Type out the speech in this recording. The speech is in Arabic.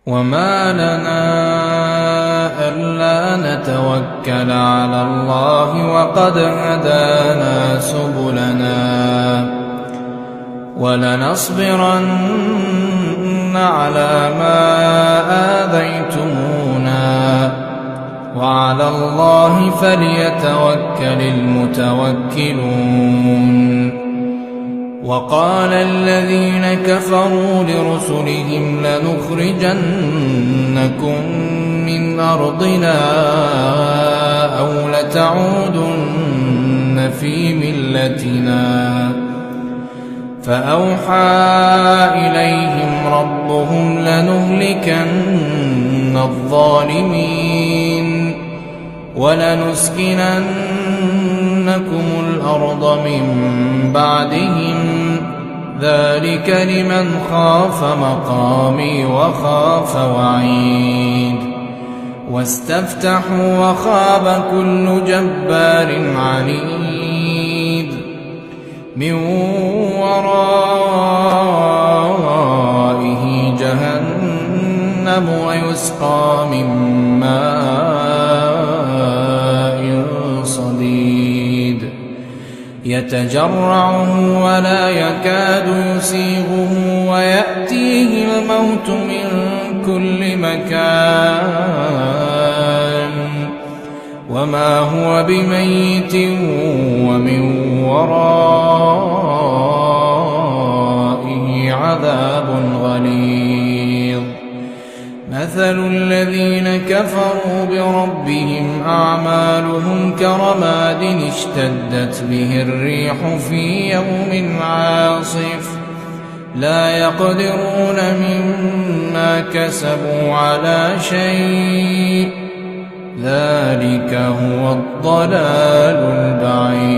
وما لنا ألا نتوكل على الله وقد هدانا سبلنا ولنصبرن على ما آذيتمونا وعلى الله فليتوكل المتوكلون. وقال الذين كفروا لرسلهم لنخرجنكم من أرضنا أو لتعودن في ملتنا فأوحى إليهم ربهم لنهلكن الظالمين ولنسكننكم الأرض من بعدهم ذلك لمن خاف مقامي وخاف وعيد. واستفتحوا وخاب كل جبار عنيد من ورائه جهنم ويسقى من ماء صديد يتجرعه ولا يكاد يسيغه ويأتيه الموت من كل مكان وما هو بميت ومن ورائه عذاب غليظ. مثل الذين كفروا بربهم أعمالهم كرماد اشتدت به الريح في يوم عاصف لا يقدرون مما كسبوا على شيء ذلك هو الضلال البعيد.